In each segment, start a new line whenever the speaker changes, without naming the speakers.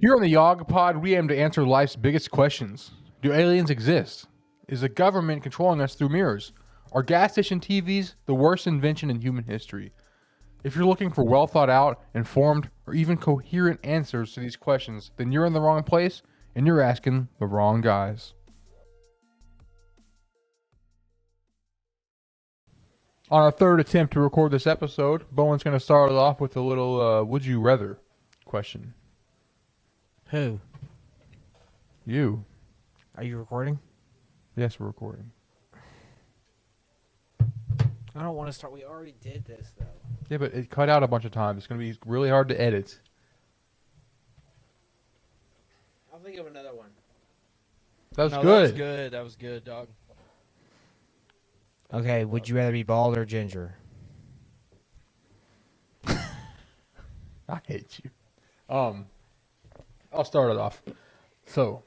Here on the YAWG pod, we aim to answer life's biggest questions. Do aliens exist? Is the government controlling us through mirrors? Are gas station TVs the worst invention in human history? If you're looking for well thought out, informed, or even coherent answers to these questions, then you're in the wrong place and you're asking the wrong guys. On our third attempt to record this episode, Bowen's going to start it off with a little would you rather question.
Who?
You.
Are you recording?
Yes, we're recording.
I don't want to start. We already did this, though.
Yeah, but it cut out a bunch of times. It's going to be really hard to edit.
I'll think of another one.
That was
No,
good.
That was good. That was good, dog.
Okay, would you rather be bald or ginger?
I hate you. I'll start it off. So,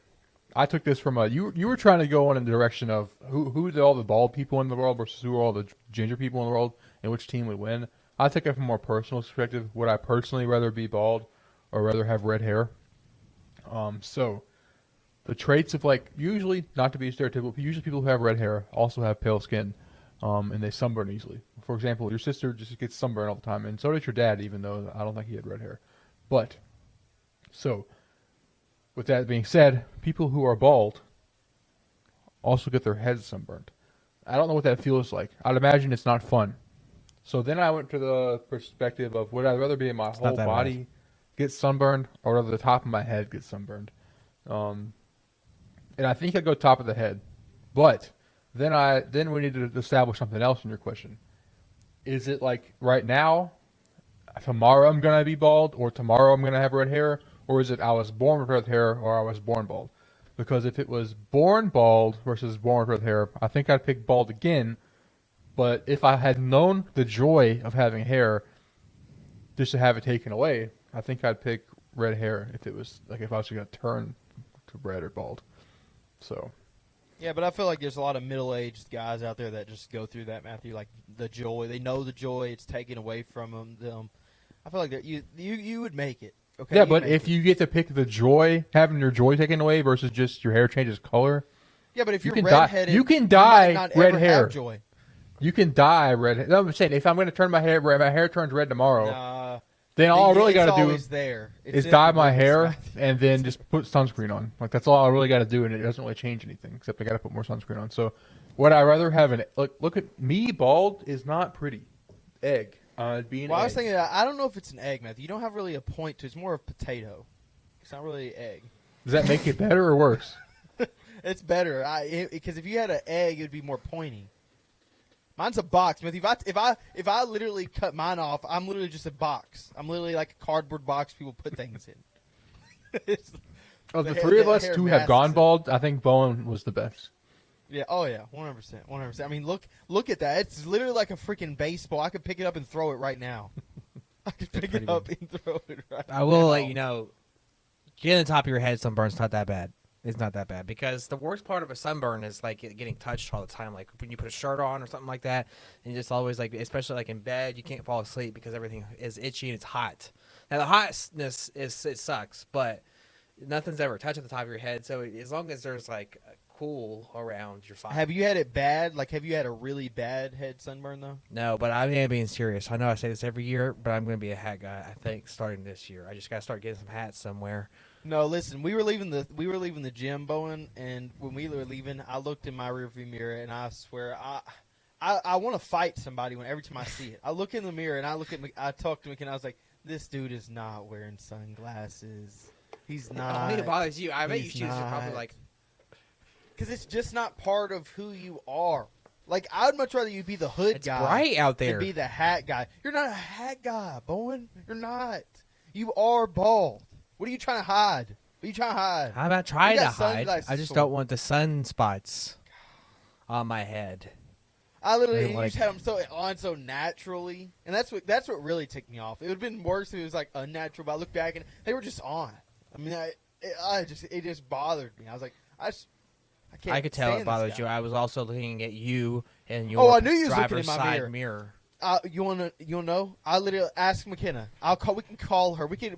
I took this from you were trying to go in the direction of who are all the bald people in the world versus who are all the ginger people in the world and which team would win. I took it from a more personal perspective. Would I personally rather be bald or rather have red hair? So the traits of usually, not to be stereotypical, usually people who have red hair also have pale skin, and they sunburn easily. For example, your sister just gets sunburned all the time, and so did your dad, even though I don't think he had red hair. But so, with that being said, people who are bald also get their heads sunburned. I don't know what that feels like. I'd imagine it's not fun. So then I went to the perspective of would I rather be in my whole body get sunburned or rather the top of my head get sunburned? And I think I'd go top of the head. But then we need to establish something else in your question. Is it like right now, tomorrow I'm going to be bald, or tomorrow I'm going to have red hair? Or is it I was born with red hair or I was born bald? Because if it was born bald versus born with red hair, I think I'd pick bald again. But if I had known the joy of having hair just to have it taken away, I think I'd pick red hair if it was if I was going to turn to red or bald. So.
Yeah, but I feel like there's a lot of middle-aged guys out there that just go through that, Matthew. Like the joy, they know the joy. It's taken away from them. I feel like you would make it. Okay,
yeah, but if you get to pick the joy, having your joy taken away versus just your hair changes color.
Yeah, but if you're
redheaded,
redheaded,
you can dye
not
red
ever
hair.
Have joy.
You can dye red. No, I'm saying if I'm going to turn my hair turns red tomorrow, then all I really got to do is dye my hair and then just put sunscreen on. That's all I really got to do, and it doesn't really change anything except I got to put more sunscreen on. So, would I rather have look at me bald is not pretty. Egg. I was
thinking that I don't know if it's an egg, Matthew. You don't have really a point to it. It's more of potato. It's not really an egg.
Does that make it better or worse?
It's better. Because if you had an egg, it would be more pointy. Mine's a box, Matthew. If I literally cut mine off, I'm literally just a box. I'm literally like a cardboard box people put things in.
Of the three of us who have gone bald, I think Bowen was the best.
Yeah. Oh yeah. 100%. I mean, look at that. It's literally like a freaking baseball. I could pick it up and throw it right now. I could pick it up and throw it right now.
I will let you know, getting the top of your head sunburn's not that bad. It's not that bad because the worst part of a sunburn is getting touched all the time. Like when you put a shirt on or something like that, and you just always especially in bed, you can't fall asleep because everything is itchy and it's hot. Now the hotness it sucks, but nothing's ever touching the top of your head. So as long as there's cool around, you're fine.
Have you had it bad? Have you had a really bad head sunburn though?
No, but I am being serious. I know I say this every year, but I'm going to be a hat guy. I think starting this year, I just got to start getting some hats somewhere.
No, listen. We were leaving the gym, Bowen, and when we were leaving, I looked in my rearview mirror, and I swear, I want to fight somebody every time I see it. I look in the mirror and I talk to McKenna. I was like, this dude is not wearing sunglasses. He's not.
I don't think it bothers you. I bet you shoes are probably
because it's just not part of who you are. I'd much rather you be the hood guy.
It's bright out there.
Than be the hat guy. You're not a hat guy, Bowen. You're not. You are bald. What are you trying to hide?
I'm not trying to hide. I just don't want the sunspots on my head.
I literally just had them so naturally, and that's what really ticked me off. It would have been worse if it was unnatural, but I looked back and they were just on. I mean, it just bothered me. I was like, I can't.
I could tell it bothered you. I was also looking at you and your
I knew you was looking in my
side mirror.
You wanna know? I literally asked McKenna. We can call her. We could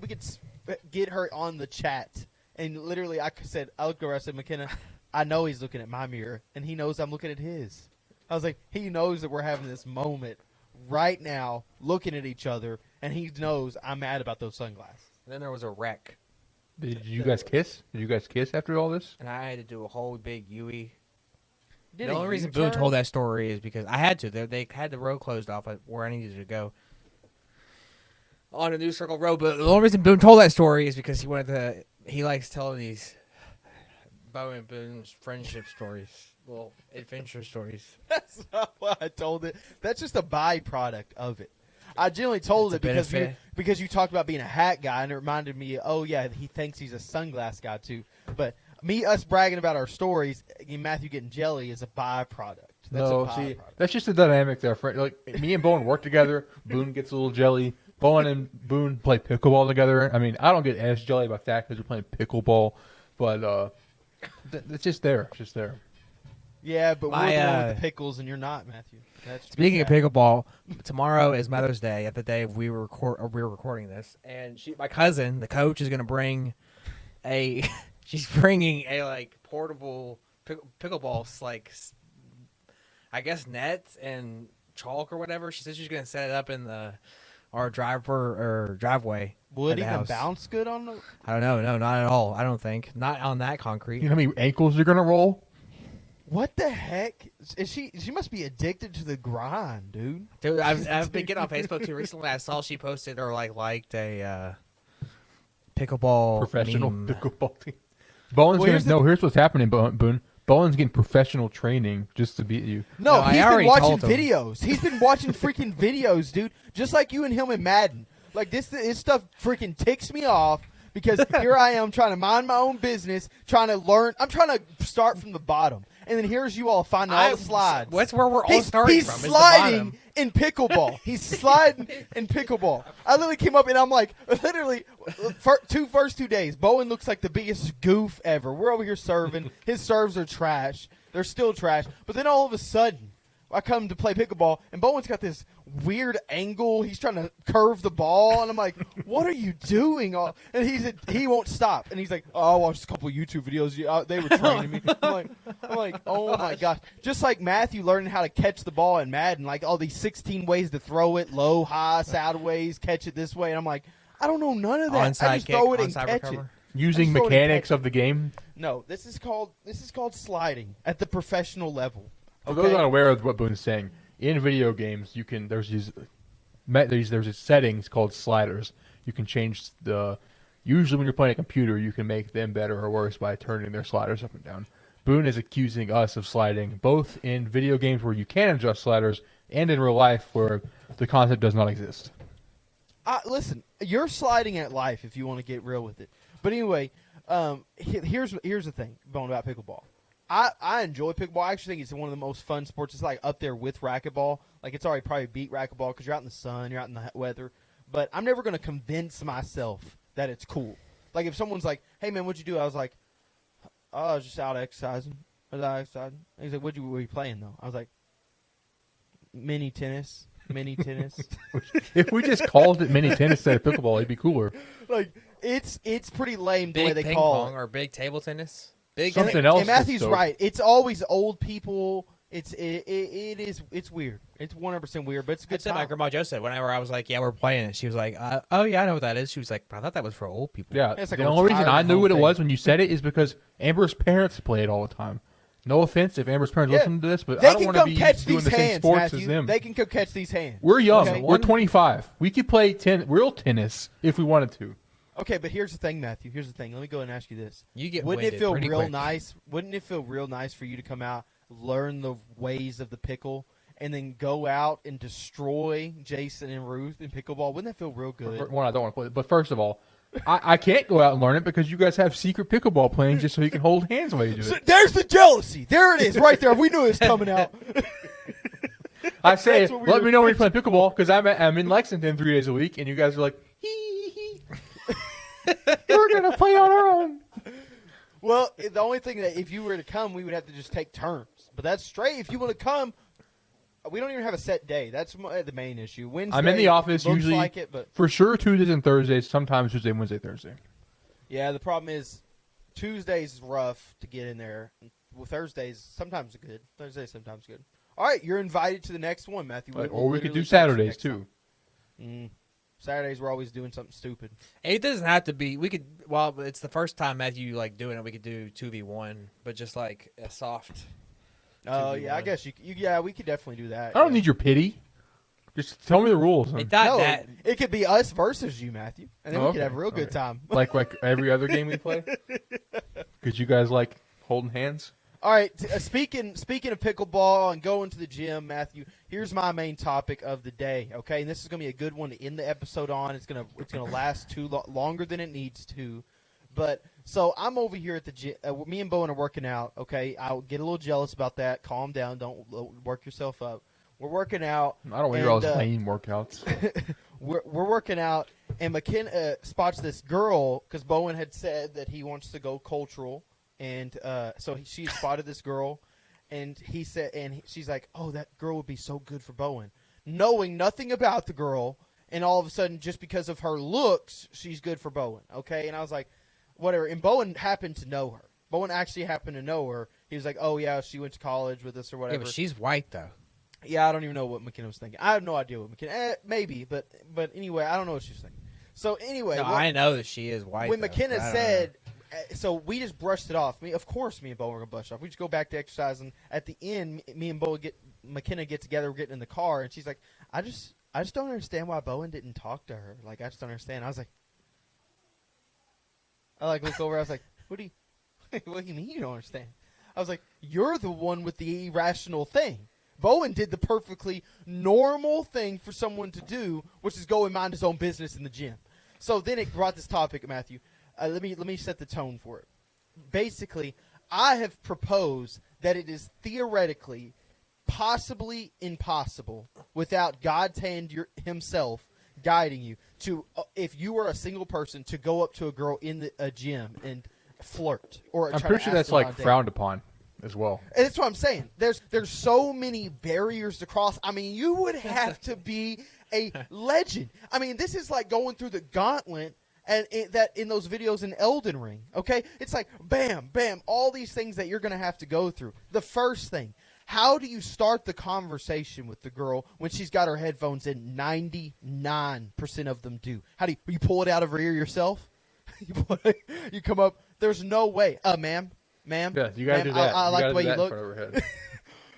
get her on the chat. And literally, I looked over, I said, McKenna, I know he's looking at my mirror, and he knows I'm looking at his. I was like, he knows that we're having this moment right now, looking at each other, and he knows I'm mad about those sunglasses.
And then there was a wreck,
Did you guys kiss? Did you guys kiss after all this?
and I had to do a whole big Yui.
Did
The
a
only reason
U-turn?
Boone told that story is because I had to. They had the road closed off at where I needed to go on a New Circle Road. But the only reason Boone told that story is because he likes telling these Bo and Boone's friendship stories, little adventure stories.
That's not why I told it. That's just a byproduct of it. I generally told
It's
it
a benefit.
because you talked about being a hat guy, and it reminded me, oh, yeah, he thinks he's a sunglass guy, too. But us bragging about our stories, and Matthew getting jelly is a byproduct. That's
No,
a byproduct.
see, that's just the dynamic there. Friend. Like me and Bowen work together. Boone gets a little jelly. Bowen and Boone play pickleball together. I mean, I don't get as jelly about that because we're playing pickleball, but it's just there. It's just there.
Yeah, but we're
My,
the one with the pickles, and you're not, Matthew. That's
Speaking of
sad.
pickleball, tomorrow is Mother's Day. At the day we're recording this, and my cousin, the coach, is going to bring she's bringing a like portable pickleball I guess nets and chalk or whatever. She said she's going to set it up in our driveway.
Would
at
it
the
even
house.
bounce good on the...
I don't know. No, not at all. I don't think. Not on that concrete.
You know how many ankles you're gonna roll?
What the heck? Is she must be addicted to the grind, dude.
Dude, I've been getting on Facebook too. Recently, I saw she posted or liked a pickleball
Professional
meme.
pickleball team. Bowen's
Well,
here's what's happening, Boone. Bowen's getting professional training just to beat you.
No,
No, I
he's been
already
watching
told him.
videos. He's been watching freaking videos, dude. Just like you and him in Madden. Like this stuff freaking ticks me off because here I am trying to mind my own business, trying to learn. I'm trying to start from the bottom, and then here's you all finding all the slides.
That's where we're all starting
He's
from. is the
sliding
bottom.
in pickleball. He's sliding in pickleball. I literally came up and I'm like, literally, first 2 days, Bowen looks like the biggest goof ever. We're over here serving. His serves are trash. They're still trash. But then all of a sudden, I come to play pickleball, and Bowen's got this weird angle. He's trying to curve the ball, and I'm like, "What are you doing?" And he won't stop. And he's like, "Oh, I watched a couple of YouTube videos. They were training me." I'm like, "Oh my gosh!" Just like Matthew learning how to catch the ball in Madden, like all these 16 ways to throw it, low, high, sideways, catch it this way, and I'm like, I don't know none of that. I
Onside
just
kick,
throw it and
onside
catch
recover.
it.
Using
I'm just throwing a
mechanics
catch.
of the game.
No, this is called sliding at the professional level.
For those unaware of what Boone's saying, in video games, you can there's these settings called sliders. You can change usually when you're playing a computer, you can make them better or worse by turning their sliders up and down. Boone is accusing us of sliding, both in video games where you can adjust sliders and in real life where the concept does not exist.
Listen, you're sliding at life if you want to get real with it. But anyway, here's the thing, Bone, about pickleball. I enjoy pickleball. I actually think it's one of the most fun sports. It's like up there with racquetball. Like it's already probably beat racquetball because you're out in the sun, you're out in the weather. But I'm never going to convince myself that it's cool. Like if someone's like, "Hey man, what'd you do?" I was like, "Oh, I was just out exercising." And he's like, "What were you playing though?" I was like, "Mini tennis."
If we just called it mini tennis instead of pickleball, it'd be cooler.
Like it's pretty lame the way
Big
they
ping
call
pong
it.
or big table tennis. Big
Something
And
else.
Matthew's
that's
right. It's always old people. It's weird. It's 100% weird, but it's a good
That's what my
time.
grandma Joe said. Whenever I was like, "Yeah, we're playing it," she was like, "Oh yeah, I know what that is." She was like, "I thought that was for old people."
Yeah,
It's like
the
a
only reason I
retirement
knew
home
what it
thing.
was when you said it is because Amber's parents play it all the time. No offense if Amber's parents
Yeah.
listen to this, but
They
I don't
can
want to
come
be
catch
doing
these
the same
hands,
sports
Matthew.
as them.
They can come catch these hands.
We're young.
Okay.
We're 25. We could play real tennis if we wanted to.
Okay, but here's the thing, Matthew. Here's the thing. Let me go and ask you this.
You get
Wouldn't it
winded
feel
pretty
real
quick.
nice? Wouldn't it feel real nice for you to come out, learn the ways of the pickle, and then go out and destroy Jason and Ruth in pickleball? Wouldn't that feel real good?
One, I don't want to play it. But first of all, I can't go out and learn it because you guys have secret pickleball playing just so you can hold hands while you do
So
it.
there's the jealousy. There it is, right there. We knew it was coming out.
I say,
That's what we
let
were
me know when you're playing pickleball because I'm in Lexington 3 days a week, and you guys are like, hee. We're going to play on our own.
Well, the only thing that if you were to come, we would have to just take turns. But that's straight. If you want to come, We don't even have a set day. That's the main issue. Wednesday.
I'm in the office
looks
usually
like it, but
for sure Tuesdays and Thursdays. Sometimes Tuesday, Wednesday, Thursday.
yeah, the problem is Tuesdays is rough to get in there. Well, Thursdays sometimes good. Thursdays sometimes good. All right, you're invited to the next one, Matthew.
Or we could
literally
do
text you
Saturdays
next
too.
time. Saturdays we're always doing something stupid.
It doesn't have to be. We could. Well, it's the first time Matthew like doing it. We could do 2v1, but just like a soft.
Oh
2v1.
yeah, I guess yeah, we could definitely do that.
I don't
yeah.
need your pity. Just tell me the rules.
It thought
No,
that.
it could be us versus you, Matthew, and then
Oh,
we could
okay.
have a real good
Okay.
time.
like every other game we play. Because you guys like holding hands.
All right. Speaking of pickleball and going to the gym, Matthew. Here's my main topic of the day. Okay, and this is gonna be a good one to end the episode on. It's gonna last longer than it needs to. But so I'm over here at the gym. Me and Bowen are working out. Okay, I'll get a little jealous about that. Calm down. Don't work yourself up. We're working out.
I don't want to hear all
And,
those lame workouts.
We're working out, and McKenna spots this girl because Bowen had said that he wants to go cultural, and so she spotted this girl, and she's like, "Oh, that girl would be so good for Bowen," knowing nothing about the girl, and all of a sudden, just because of her looks, she's good for Bowen. Okay, and I was like, whatever. And Bowen happened to know her. Bowen actually happened to know her. He was like, "Oh yeah, she went to college with us or
Yeah,
whatever."
but she's white though.
Yeah, I don't even know what McKenna was thinking. I have no idea what McKenna. Maybe, but anyway, I don't know what she was thinking. So anyway,
No, I know that she is white.
when
though,
McKenna
but I don't
said, so we just brushed it off. Of course, me and Bo were gonna brush it off. We just go back to exercise, and at the end, me and McKenna get together. We're getting in the car, and she's like, I just don't understand why Bowen didn't talk to her. Like, I just don't understand. I was like, look over. I was like, what do you mean you don't understand? I was like, you're the one with the irrational thing. Bowen did the perfectly normal thing for someone to do, which is go and mind his own business in the gym. So then it brought this topic, Matthew. Let me set the tone for it. Basically, I have proposed that it is theoretically, possibly impossible, without God's hand himself guiding you, to if you were a single person, to go up to a girl in a gym and flirt. Or
I'm
try
pretty
to
sure
ask
that's
her on
like
a date.
frowned upon as well.
And that's what I'm saying. There's so many barriers to cross. I mean, you would have to be a legend. I mean, this is like going through the gauntlet and that in those videos in Elden Ring. Okay, it's like bam, bam, all these things that you're going to have to go through. The first thing, how do you start the conversation with the girl when she's got her headphones in? 99% of them do. How do you pull it out of her ear yourself? You come up. There's no way. Ma'am.
Yeah, you gotta
Ma'am,
do that.
I like the way you
that in
look.
front of her head.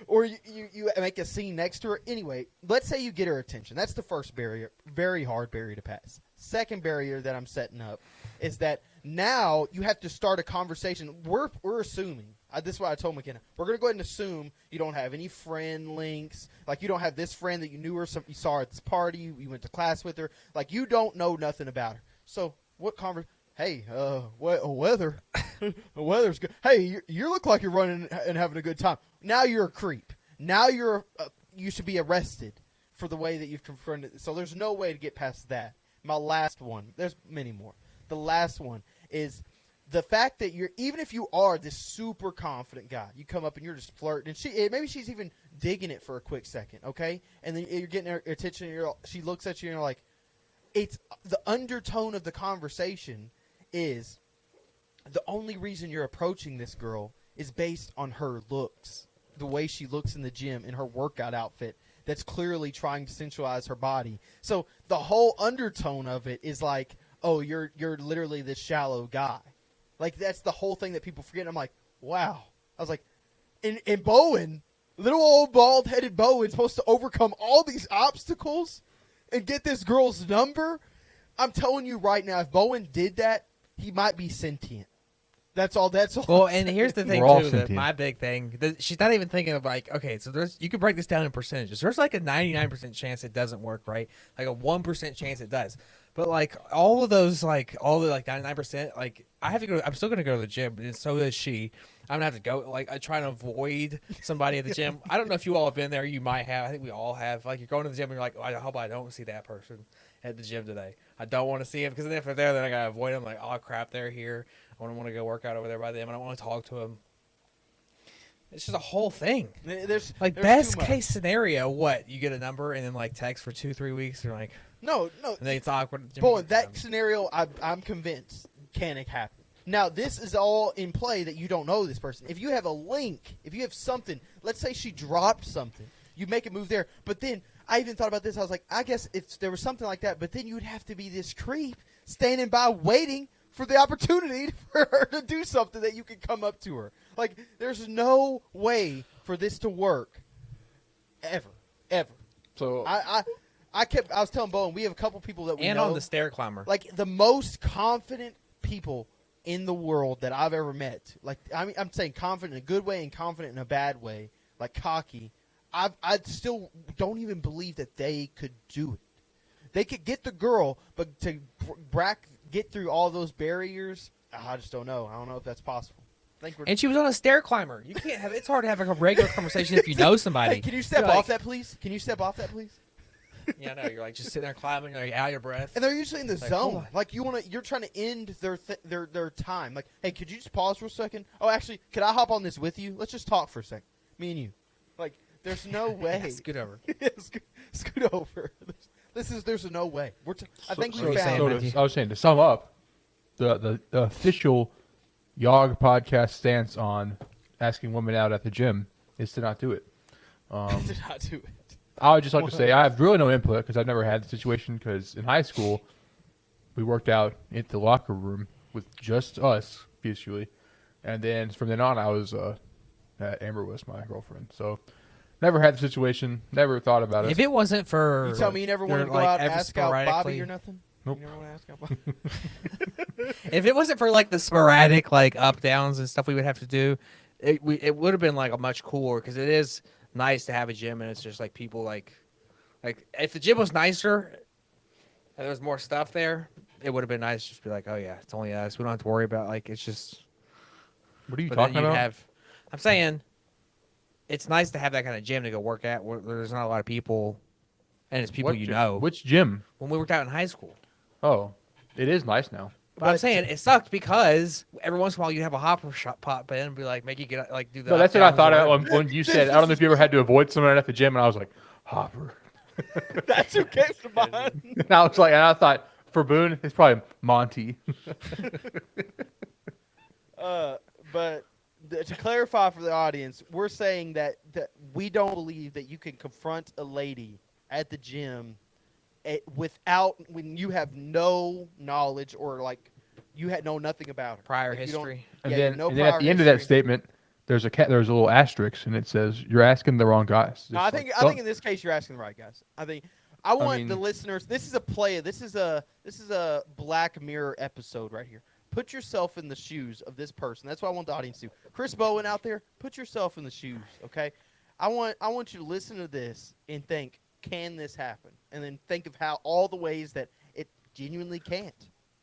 Or you make a scene next to her. Anyway, let's say you get her attention. That's the first barrier. Very hard barrier to pass. Second barrier that I'm setting up is that now you have to start a conversation. We're assuming. This is what I told McKenna. We're going to go ahead and assume you don't have any friend links. Like, you don't have this friend that you knew her, you saw her at this party, you went to class with her. Like, you don't know nothing about her. So, what conversation? Hey, weather. The weather's good. Hey, you look like you're running and having a good time. Now you're a creep. Now you should be arrested for the way that you've confronted. So there's no way to get past that. My last one. There's many more. The last one is the fact that even if you are this super confident guy, you come up and you're just flirting, and maybe she's even digging it for a quick second, okay? And then you're getting her attention, and she looks at you and you're like, it's the undertone of the conversation is the only reason you're approaching this girl is based on her looks, the way she looks in the gym in her workout outfit that's clearly trying to sensualize her body. So the whole undertone of it is like, oh, you're literally this shallow guy. Like, that's the whole thing that people forget. And I'm like, wow. I was like, and Bowen, little old bald-headed Bowen's supposed to overcome all these obstacles and get this girl's number? I'm telling you right now, if Bowen did that, he might be sentient. That's all.
Well, and here's the thing
We're all
too. That
sentient.
my big thing, she's not even thinking of like, okay, so you can break this down in percentages. There's like a 99% chance it doesn't work, right? Like a 1% chance it does. But like all of those, like all the like 99%, like I have to go. I'm still gonna go to the gym, and so is she. I'm gonna have to go. Like I try to avoid somebody at the gym. I don't know if you all have been there. You might have. I think we all have. Like you're going to the gym, and you're like, oh, I hope I don't see that person at the gym today. I don't want to see him because if they're there, then I gotta avoid them. Like, oh crap, they're here. I don't want to go work out over there by them. I don't want to talk to them. It's just a whole thing.
There's
Like
there's
best
too much.
case scenario, what you get a number and then like text for 2-3 weeks. You're like,
No.
and then it's awkward.
Boy, that scenario, I'm convinced can happen. Now, this is all in play that you don't know this person. If you have a link, if you have something, let's say she dropped something, you make a move there. But then I even thought about this. I was like, I guess if there was something like that, but then you'd have to be this creep standing by waiting for the opportunity for her to do something that you could come up to her. Like, there's no way for this to work ever.
So
I was telling Bowen, we have a couple people that we
and
know.
on the stair climber.
Like the most confident people in the world that I've ever met. Like I'm saying confident in a good way and confident in a bad way. Like cocky. I still don't even believe that they could do it. They could get the girl, but to get through all those barriers, I just don't know. I don't know if that's possible.
And she was on a stair climber. You can't have. It's hard to have like a regular conversation if you know somebody.
Hey, can you step
You're
off
like,
that, please? Can you step off that, please?
Yeah, no, you're like just sitting there climbing, you're like out of your breath.
And they're usually in the
Like, hold
zone.
on.
Like you're trying to end their time. Like, hey, could you just pause for a second? Oh, actually, could I hop on this with you? Let's just talk for a second, me and you. Like, there's no way.
Yeah, scoot over.
Scoot over. There's no way. I think
so
we
you're
found.
saying,
it.
Matthew?
I was saying to sum up, the official YAWG podcast stance on asking women out at the gym is to not do it.
Did not do it.
I would just like to say I have really no input because I've never had the situation. Because in high school, we worked out in the locker room with just us, peacefully, and then from then on, I was Amber was my girlfriend. So never had the situation. Never thought about it.
If it wasn't for
You tell me you never wanted to go
like,
out and
ever
ask out Bobby
sporadically-
or nothing?
Nope.
You never want to ask out Bobby?
If it wasn't for like the sporadic like up downs and stuff we would have to do, it would have been like a much cooler because it is nice to have a gym and it's just like people like if the gym was nicer and there was more stuff there, it would have been nice to just be like, oh yeah, it's only us. We don't have to worry about like it's just.
What are you
But then
talking
you'd
about?
have. I'm saying, it's nice to have that kind of gym to go work at where there's not a lot of people, and it's people
What
you
gy-
know.
Which gym?
When we worked out in high school.
Oh, it is nice now.
But I'm saying it sucked because every once in a while you'd have a hopper shot pop in and be like, make you get like do the.
No,
up
that's what I
downs
thought
or
of
whatever.
when you said. I don't know if you ever had to avoid someone at the gym, and I was like, Hopper.
That's who came to mind.
And I was like, and I thought for Boone, it's probably Monty.
But to clarify for the audience, we're saying that we don't believe that you can confront a lady at the gym without when you have no knowledge or like you had know nothing about her.
Prior
Like, you don't-
history.
And
Yeah,
then,
no
and then at
prior
the end of that
history.
statement, there's a little asterisk, and it says you're asking the wrong guys.
No, I
Just
think
like,
I
don't-
think in this case you're asking the right guys. I want the
mean-
listeners. This is a play. This is a Black Mirror episode right here. Put yourself in the shoes of this person. That's what I want the audience to do. Chris Bowen out there, put yourself in the shoes. Okay, I want you to listen to this and think, can this happen? And then think of how all the ways that it genuinely can't.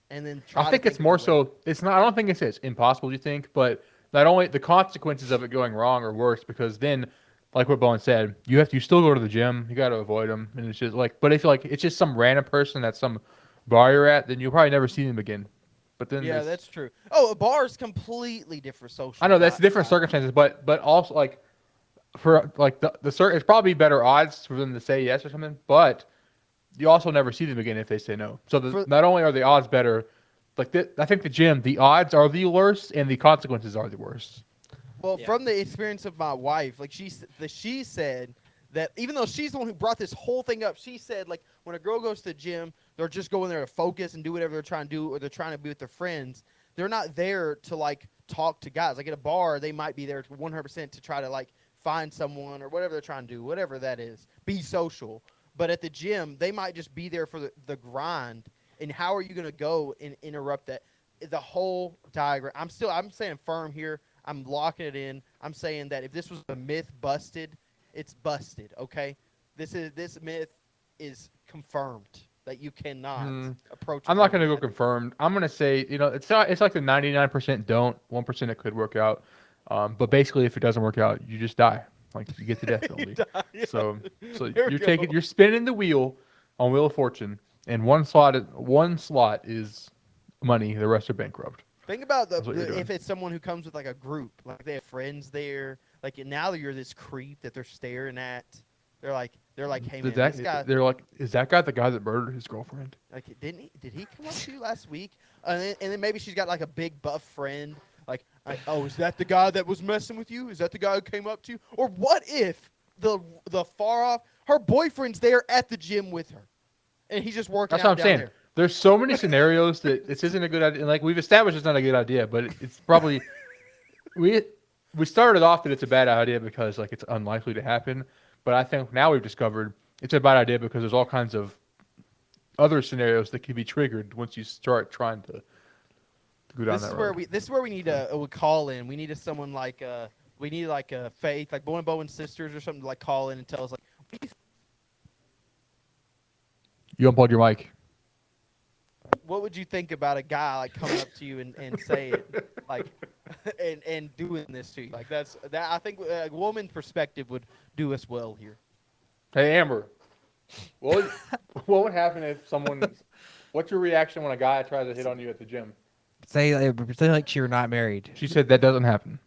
And then try
I think
to
it's
of
more
the way-
so. It's not. I don't think it's impossible. You think, but not only the consequences of it going wrong are worse because then, like what Bowen said, you still go to the gym. You got to avoid them, and it's just like. But if like it's just some random person at some bar you're at, then you'll probably never see them again. But then
Yeah,
this-
that's true. Oh, a bar is completely different social.
I know that's
not-
different
not-
circumstances, but also like for like the it's probably better odds for them to say yes or something, but you also never see them again if they say no. So not only are the odds better, like I think the gym, the odds are the worst and the consequences are the worst.
Well,
Yeah.
from the experience of my wife, like she said that even though she's the one who brought this whole thing up, she said like when a girl goes to the gym, they're just going there to focus and do whatever they're trying to do, or they're trying to be with their friends. They're not there to like talk to guys. Like at a bar, they might be there 100% to try to like find someone or whatever they're trying to do, whatever that is, be social. But at the gym, they might just be there for the grind. And how are you going to go and interrupt that? The whole diagram. I'm saying firm here. I'm locking it in. I'm saying that if this was a myth busted, it's busted. Okay, this myth is confirmed that you cannot approach.
I'm not going to go confirmed. I'm going to say, it's like the 99% don't, 1% it could work out. But basically, if it doesn't work out, you just die. Like you get the death penalty.
Yeah.
So
There we
you're spinning the wheel on Wheel of Fortune, and one slot is money. The rest are bankrupt.
Think about
That's what you're doing.
if it's someone who comes with like a group, like they have friends there, Like now you're this creep that they're staring at. They're like, hey man,
Did that,
this guy.
they're like, is that guy the guy that murdered his girlfriend?
Like, did he come up to you last week? And then maybe she's got like a big buff friend. Like, oh, is that the guy that was messing with you? Is that the guy who came up to you? Or what if the far off her boyfriend's there at the gym with her, and he's just working
That's
out
what I'm
down
saying.
there?
There's so many scenarios that this isn't a good idea. Like we've established, it's not a good idea, but it's probably we started off that it's a bad idea because like it's unlikely to happen. But I think now we've discovered it's a bad idea because there's all kinds of other scenarios that can be triggered once you start trying to go down
This
that
is
road.
where we need a call in. We need someone like we need like a Faith, like Bowen sisters or something to like call in and tell us like,
You unplug your mic.
what would you think about a guy like coming up to you and say it like and doing this to you? Like that I think a woman perspective would do us well here.
Hey Amber, what would happen if someone? What's your reaction when a guy tries to hit on you at the gym?
Say like you're not married.
She said that doesn't happen.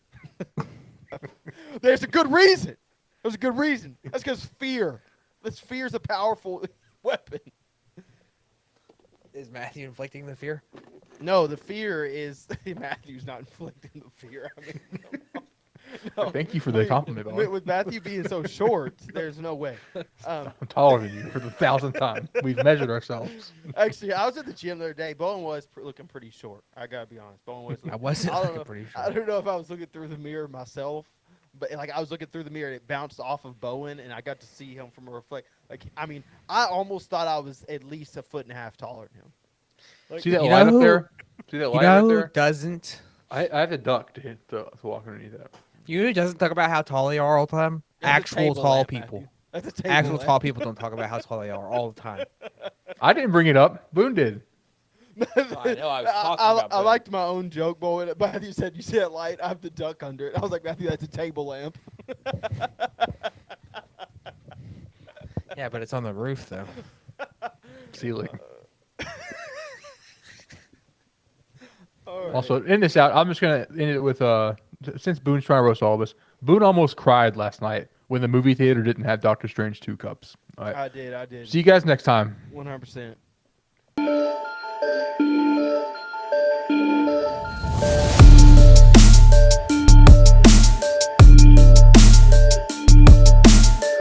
There's a good reason. There's a good reason. That's because fear. This fear is a powerful weapon.
Is Matthew inflicting the fear?
No, the fear is Matthew's not inflicting the fear. I mean, no.
Thank you for the compliment, Owen.
With Matthew being so short, there's no way.
I'm taller than you for the 1,000th time. We've measured ourselves.
Actually, I was at the gym the other day. Bowen was looking pretty short. I gotta be honest. Bowen was.
I wasn't
I don't
looking
know-
pretty
I
short.
don't know if I was looking through the mirror myself, but like I was looking through the mirror and it bounced off of Bowen, and I got to see him from a reflect. Like I mean, I almost thought I was at least 1.5 feet taller than him. Like,
See that
You
light
know
up
who-
there? See that
You
light
know
right
who
there?
doesn't?
I have to duck to walk underneath that.
You know who doesn't talk about how tall they are all the time?
That's a
Actual
table
tall
lamp,
people.
Matthew. That's a table
Actual
lamp.
tall people don't talk about how tall they are all the time.
I didn't bring it up. Boone did.
I know, I was talking about
I
Boone.
liked my own joke, but when Matthew said, "You see that light? I have to duck under it." I was like, "Matthew, that's a table lamp."
Yeah, but it's on the roof though.
Ceiling.
All right.
Also, end this out. I'm just gonna end it with since Boone's trying to roast all of us. Boone almost cried last night when the movie theater didn't have Doctor Strange 2 cups. All right.
I did.
See you guys next time.
100%.